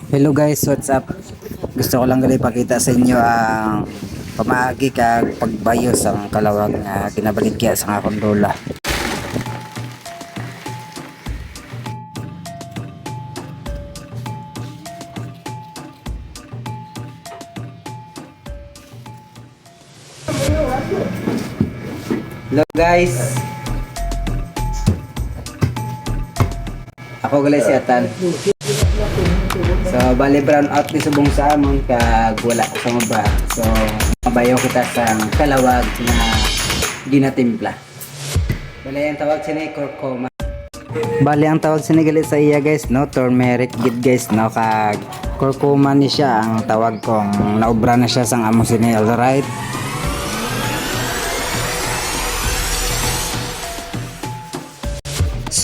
Hello guys, what's up? Gusto ko lang gali ipakita sa inyo ang pamaagi kag pagbayos ang kalawag nga kinabaligya sa akong lola. Hello guys. Ako gali si Atan. So bali brown out ni subong sa amon kag wala sa maba. So mabayo kita sa kalawag na ginatimpla. Bali ang tawag siya ni curcuma. Bali ang tawag siya ni gali sa iya guys no, turmeric gid guys no, kag curcuma ni siya ang tawag kong naubra na siya sang amo sini, alright.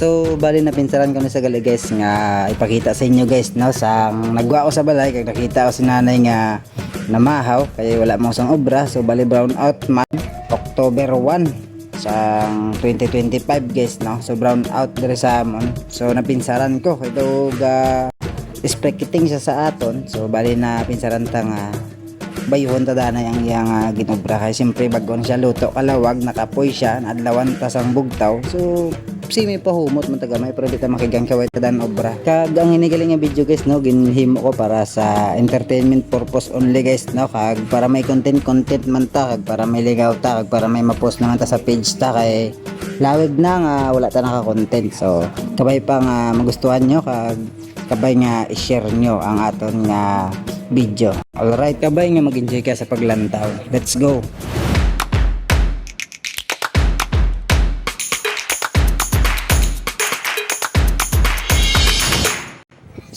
So bali napinsaran ko na sa gali guys nga ipakita sa inyo guys no, sang nagwa ko sa balay kag nakita ko si nanay nga namahaw kaya wala mo sang obra. So bali brown out man October 1 sang 2025 guys no. So brown out diri sa amon. So napinsaran ko kay daw ga spectating siya sa aton. So bali na pinsaran ta nga bayuhon ta danay ang iyang ginobra kay siyempre bagon siya luto kalawag nakapoy siya adlawan ta sang bugtaw. So simi pa humot man tagamay pero di ta makigang kaway ta dan obra. Kag ang hinigaling nga video guys no, ginhimo ko para sa entertainment purpose only guys no, kag para may content man ta, kag para may ligaw ta, kag para may ma-post naman ta sa page ta kay lawig na nga wala ta naka-content. So kabay pa nga magustuhan nyo kag kabay nga i-share nyo ang aton nga video. Alright, kabay nga mag-enjoy ka sa paglantaw. Let's go.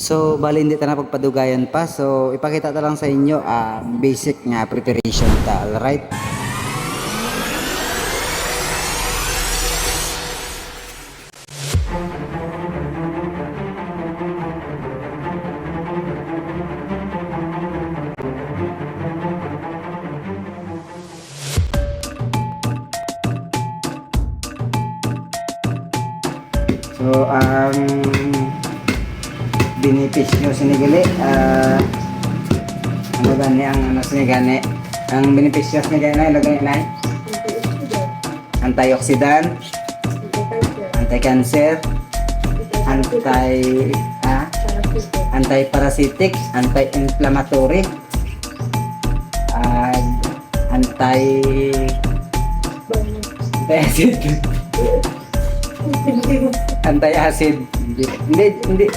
So bali hindi ta na pagpadugayan pa. So ipakita ta lang sa inyo ang basic nga preparation ta, alright. So ang benepisyo sinigali ano gani ang ano sinigani ang benepisyo sinigani lagay na antioxidant, anti-cancer, anti-parasitic, anti-inflammatory, anti-acid anti-acid hindi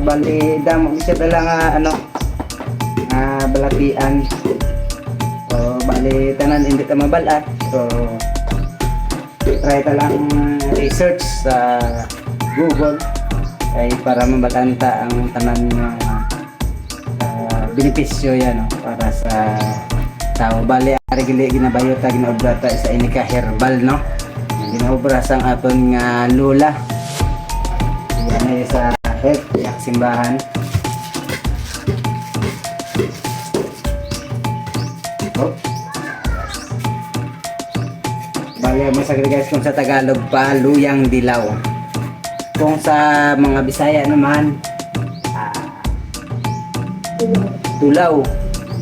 bali damo siya dala nga ano balatian. So bali tanan hindi ta mabalat. So try ta lang research sa Google ay para mabalanta ang tanan nga benepisyo yan no, para sa tao. Bali ari gili ginabayo ta ginaobra ta sa inika herbal no, ginaobra sang aton nga lula yan ay sa yak simbahan. Bali mo sa guys kung sa Tagalog pa luyang dilaw, kung sa mga Bisaya naman tulaw,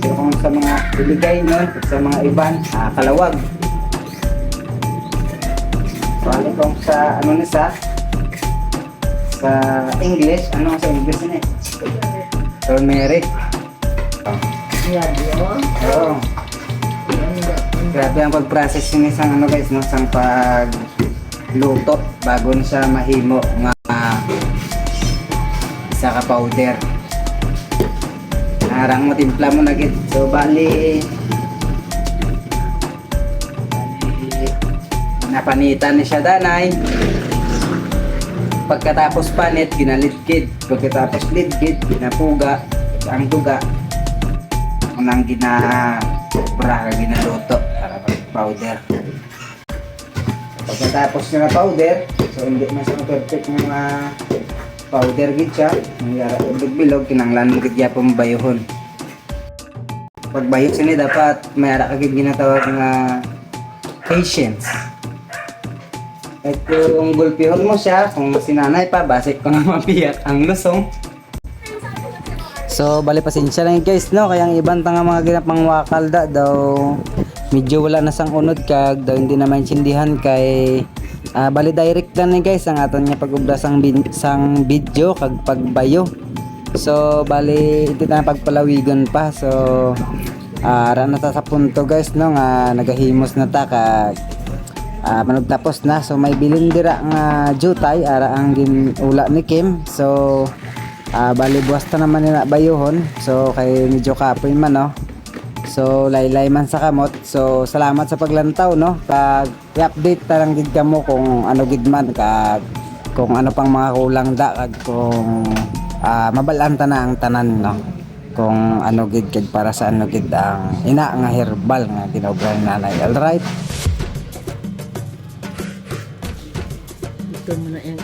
pero kung sa mga Iligay nun, sa mga iban kalawag. Bali kung sa ano na sa English, ano sa English na turmeric. Oo. Grabe ang pag-process yung isang ano guys no, sang pagluto bago na siya mahimo nga isa ka powder. Harang mo timpla mo na gid. So bali napanitan ni siya danay. Pagkatapos panit, ginalitgid. Pagkatapos litgid, ginapuga. Ang duga, unang ginabra, ginaluto para powder. Pagkatapos na powder, so hindi na siya perfect mga powder gid siya. Nangyara bilog, kinanglan mo gid yapon bayuhon. Pagbayot sini dapat may ara kagid ginatawag nga patience. At kung gulpihon mo siya, kung sinanay pa, basik ko na mabiyak ang lusong. So bali pasensya lang guys no, kaya ang ibang tanga mga ginapang wakalda daw medyo wala na sang unod kag daw hindi na maintindihan kay bali direct lang ni guys ang aton nga pag-ubra sang video kag pagbayo. So bali hindi na pagpalawigon pa. So ara na ta sa punto guys no nga nagahimos na ta kag manugtapos na. So may bilin dira nga jutay ara ang ginula ni Kim. So bali buwas ta naman nila bayuhon. So kay medyo kapoy man no. So laylay man sa kamot. So salamat sa paglantaw no. Kag i-update ta lang gid kamo kung ano gid man kag kung ano pang mga kulang da kag kung mabalaan ta na ang tanan no. Kung ano gid kag para sa ano gid ang ina nga herbal nga ginobra ni nanay. Alright. Ito mo na yung